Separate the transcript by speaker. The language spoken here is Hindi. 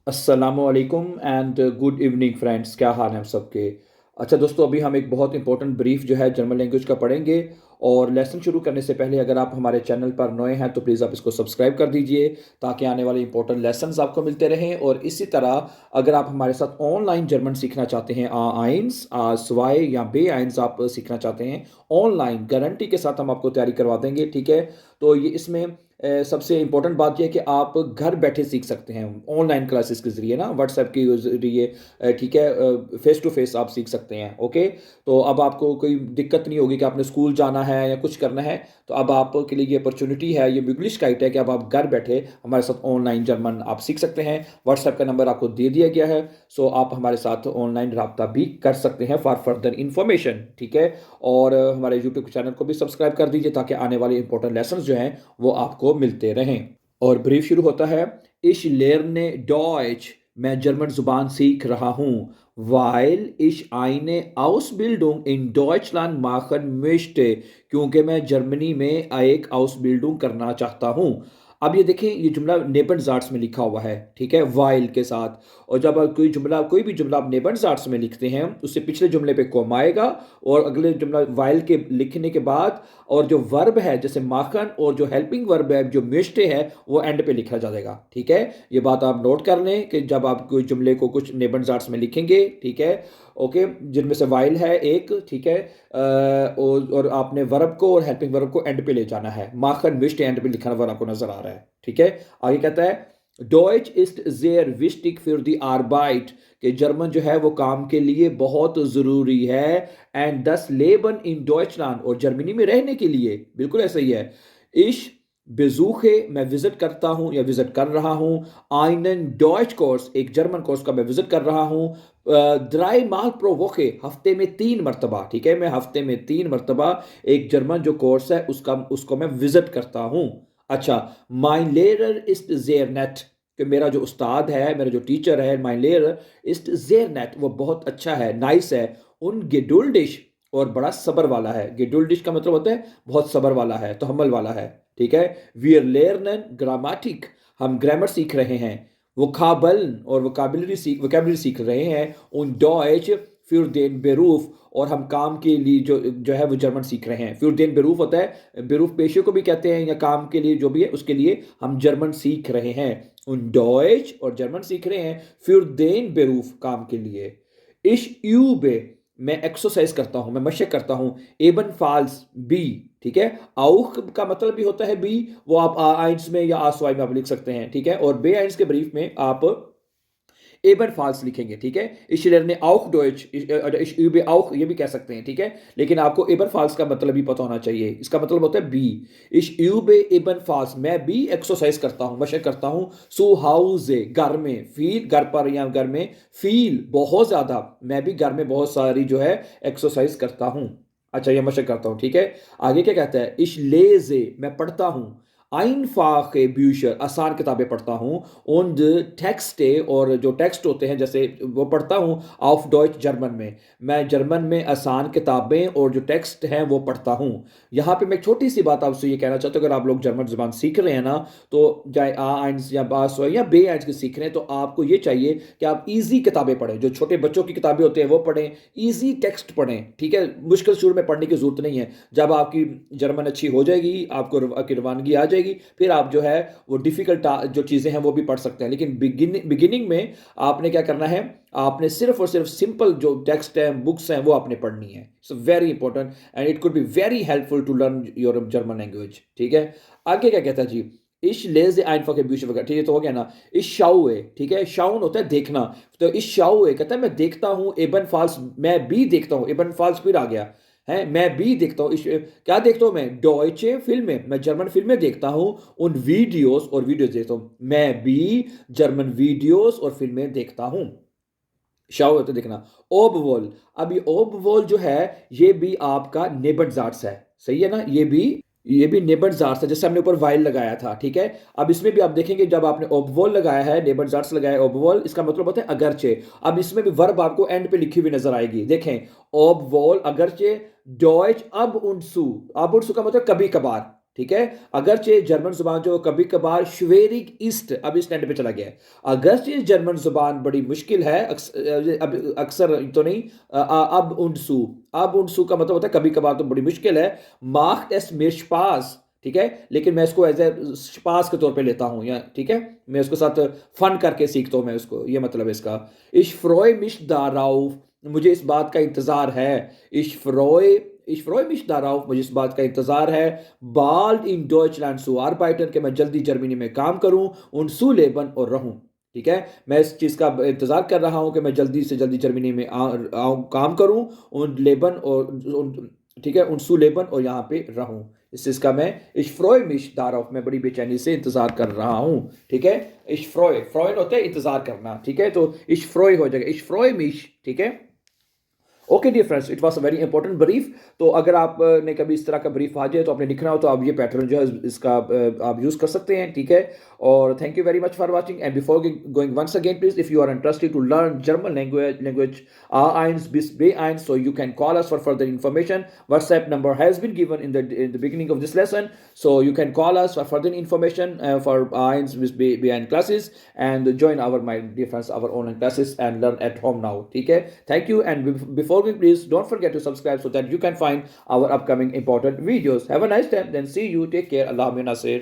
Speaker 1: अस्सलामुअलैकुम एंड गुड इवनिंग फ्रेंड्स, क्या हाल हैं हम सबके। अच्छा दोस्तों, अभी हम एक बहुत इंपॉर्टेंट ब्रीफ जो है जर्मन लैंग्वेज का पढ़ेंगे। और लेसन शुरू करने से पहले अगर आप हमारे चैनल पर नए हैं तो प्लीज़ आप इसको सब्सक्राइब कर दीजिए ताकि आने वाले इंपॉर्टेंट लेसन्स आपको मिलते रहें। और इसी तरह अगर आप हमारे साथ ऑनलाइन जर्मन सीखना चाहते हैं, आ आइंस आ स्वाई या बे आइंस आप सीखना चाहते हैं ऑनलाइन, गारंटी के साथ हम आपको तैयारी करवा देंगे। ठीक है, तो ये इसमें सबसे इम्पोर्टेंट बात यह है कि आप घर बैठे सीख सकते हैं ऑनलाइन क्लासेस के ज़रिए ना, व्हाट्सएप के ज़रिए। ठीक है, फेस टू फेस आप सीख सकते हैं। ओके, तो अब आपको कोई दिक्कत नहीं होगी कि आपने स्कूल जाना है या कुछ करना है। तो अब आपके लिए ये अपॉर्चुनिटी है, ये बिगलिश काइट है कि अब आप घर बैठे हमारे साथ ऑनलाइन जर्मन आप सीख सकते हैं। व्हाट्सएप का नंबर आपको दे दिया गया है, सो आप हमारे साथ ऑनलाइन रब्ता भी कर सकते हैं फॉर फर्दर इन्फॉर्मेशन। ठीक है, और हमारे यूट्यूब चैनल को भी सब्सक्राइब कर दीजिए ताकि आने वाले इंपॉर्टेंट लेसन जो हैं वो आपको मिलते रहें। और ब्रीफ शुरू होता है, इश लेरने डॉयच, मैं जर्मन जुबान सीख रहा हूँ। वाइल इश आइने आउसबिल्डुंग इन डॉयचलैंड माखन मिश्टे, क्योंकि मैं जर्मनी में एक आउसबिल्डुंग करना चाहता हूँ। अब ये देखें, ये जुमला नेबनज़ार्ट्स में लिखा हुआ है, ठीक है, वाइल के साथ। और जब आप कोई भी जुमला आप नेबनज़ार्ट्स में लिखते हैं, उससे पिछले जुमले पे कॉमा आएगा और अगले जुमला वाइल के लिखने के बाद, और जो वर्ब है जैसे माखन और जो हेल्पिंग वर्ब है जो मिश्टे है वो एंड पे लिखा जाएगा। ठीक है, ये बात आप नोट कर लें कि जब आप कोई जुमले को कुछ नेबनज़ार्ट्स में लिखेंगे, ठीक है, ओके, जिनमें से वाइल है एक, ठीक है, और आपने वर्ब को और हेल्पिंग वर्ब को एंड पे ले जाना है। माखन मिश्ट एंड पे लिखा हुआ आपको नजर आ रहा है। ठीक है, आगे कहता है Deutsch east sehr wichtig für die Arbeit, कि जर्मन जो है वो काम के लिए बहुत ज़रूरी है। एंड दस लेबन इन डॉयचलैंड, और जर्मनी में रहने के लिए बिल्कुल ऐसा ही है। इश बेजूखे, मैं विजिट करता हूँ या विजिट कर रहा हूँ। आइनन डॉयच कोर्स, एक जर्मन कोर्स का मैं विजिट कर रहा हूँ। ड्राई माल प्रो वोके, हफ्ते में 3 मरतबा। ठीक है, मैं हफ्ते में 3 मरतबा एक जर्मन जो कोर्स है उसका उसको मैं विजिट करता हूँ। अच्छा, mine layer is jeer net, कि मेरा जो उस्ताद है, मेरा जो टीचर है, mine layer is jeer net, वो बहुत अच्छा है, नाइस है। उन गेडुल्डिश, और बड़ा सबर वाला है। गेडुल्डिश का मतलब होता है बहुत सबर वाला है, तो हमल वाला है। ठीक है, वीर लेरनन ग्रामेटिक, हम ग्रामर सीख रहे हैं। वो खाबल और वोकेबलरी सीख रहे हैं। उन डॉयच फिर देन बेरूफ, और हम काम के लिए जो जो है वो जर्मन सीख रहे हैं। फिर देन बेरूफ होता है, बेरूफ पेशे को भी कहते हैं, या काम के लिए जो भी है उसके लिए हम जर्मन सीख रहे हैं। उन डॉयच और जर्मन सीख रहे हैं, फिर देन बेरूफ काम के लिए। इश यूबे, मैं एक्सरसाइज करता हूं, मैं मशक करता हूं। एबन फाल्स बी, ठीक है, आउख का मतलब भी होता है बी, वो आप आइंस में या आसवाई में आप लिख सकते हैं। ठीक है, और बे आइंस के ब्रीफ में आप एबर फाल्स लिखेंगे। ठीक है, इशलर ने आउख डॉइच, इशबे आउख ये भी कह सकते हैं। ठीक है, लेकिन आपको एबर फाल्स का मतलब भी पता होना चाहिए। इसका मतलब होता है बी। इश यूबे एबन फाल्स, मैं भी एक्सरसाइज करता हूँ, मशक करता हूँ। सो हाउजे, घर में, फील घर पर या घर में, फील बहुत ज्यादा, मैं भी घर में बहुत सारी जो है एक्सरसाइज करता हूँ। अच्छा, ये मशक करता हूँ। ठीक है, आगे क्या कहता है, इश लेजे, मैं पढ़ता हूँ। einfache Bücher, आसान किताबें पढ़ता हूँ। und Texte, और जो टेक्स्ट होते हैं जैसे वो पढ़ता हूँ। auf Deutsch, जर्मन में, मैं जर्मन में आसान किताबें और जो टेक्स्ट हैं वो पढ़ता हूँ। यहाँ पे मैं एक छोटी सी बात आपसे ये कहना चाहता हूँ, अगर आप लोग जर्मन ज़बान सीख रहे हैं ना, तो चाहे आ आइंस या बास या बे आइंस की सीख रहे हैं, तो आपको ये चाहिए कि आप इजी किताबें पढ़ें। जो छोटे बच्चों की किताबें होती हैं वो पढ़ें, इजी टेक्स्ट पढ़ें। ठीक है, मुश्किल शुरू में पढ़ने की जरूरत नहीं है। जब आपकी जर्मन अच्छी हो जाएगी, आपको आपकी रवानगी आ जाएगी, फिर आप जो है वो डिफिकल्ट जो चीज़ें हैं वो भी पढ़ सकते हैं। लेकिन बिगिनिंग में आपने क्या करना है, आपने सिर्फ और सिर्फ सिंपल जो टेक्स्ट हैं, बुक्स हैं, वो आपने पढ़नी है। So very important and it could be very helpful to learn your German language. ठीक है, आगे क्या कहता है जी, इश लेज einfach Bücher वगैरह। ठीक है, तो हो गया ना। इश शाउए, ठीक है, शाउन होता है देखना, तो इश शाउए कहता है मैं देखता हूँ। एबन फाल्स, मैं भी देखता हूँ। एबन फाल्स फिर आ गया है, मैं भी देखता हूँ। क्या देखता हूँ मैं, डॉयचे फिल्में, मैं जर्मन फिल्में देखता हूँ। उन वीडियोस, और वीडियोस देखता हूँ, मैं भी जर्मन वीडियोस और फिल्में देखता हूँ। शाओ होते देखना। ओबवॉल, अब ये ओबवॉल जो है ये भी आपका नेबरजार्ट्स है, सही है ना, ये भी नेबरजार्ट्स है, जैसे हमने ऊपर वाइल लगाया था। ठीक है, अब इसमें भी आप देखेंगे जब आपने ओबवॉल लगाया है, नेबरजार्ट्स लगाया है, ओबवॉल, इसका मतलब होता है अगरचे। अब इसमें भी वर्ब आपको एंड पे लिखी हुई नजर आएगी, देखें, ओबवॉल अगरचे, डॉयच अब उनसू, अब उनसू का मतलब कभी कभार। ठीक है। अगरचे जर्मन ज़ुबान जो कभी कभार श्वेरिग ईस्ट अब इस एंड पे चला गया है। अगरचे जर्मन ज़ुबान बड़ी मुश्किल है, अब अक्सर तो नहीं, अब उनसू का मतलब होता है कभी कभार तो बड़ी मुश्किल है। माख एस मिर्शपास, ठीक है, लेकिन मैं इसको एज ए पास के तौर पे लेता हूँ, या ठीक है, मैं उसके साथ फन करके सीखता हूँ मैं उसको, ये मतलब है इसका। इश फ्रोय मिश दाराउफ, मुझे इस बात का इंतजार है। इश फ्रोय इश फ्रोय मिश दाराउफ, मुझे इस बात का इंतजार है। बाल्ड इन डॉइचलैंड सु आर्बाइटन, के मैं जल्दी जर्मनी में काम करूं, उन सू लेबन और रहूं, ठीक है। मैं इस चीज़ का इंतज़ार कर रहा हूं कि मैं जल्दी से जल्दी जर्मनी में आऊं, काम करूं, उन लेबन और ठीक है, उन सू लेबन और यहाँ पे रहूं। इस चीज़ का मैं इश फ्रोय मिश दाराउफ में बड़ी बेचैनी से इंतजार कर रहा हूं, ठीक है। इश फ्रोय फ्रोय होता है इंतजार करना, ठीक है, तो इश फ्रोय हो जाएगा, इश फ्रोय मिश, ठीक है। Okay dear friends, it was a very important brief. तो अगर आपने कभी इस तरह का ब्रीफ आ जाए तो आपने लिखना हो तो आप ये पैटर्न जो है इसका आप यूज़ कर सकते हैं, ठीक है। और thank you very much for watching, and before going once again, please if you are interested to learn German language A1 bis B1, so you can call us for further information. WhatsApp number has been given in the beginning of this lesson, so you can call us for further information for A1 bis B1 classes, and join our, my dear friends, our online classes and learn at home now, ठीक है। Thank you, and before we, please don't forget to subscribe so that you can find our upcoming important videos. Have a nice time, then see you, take care, Allah Nasir.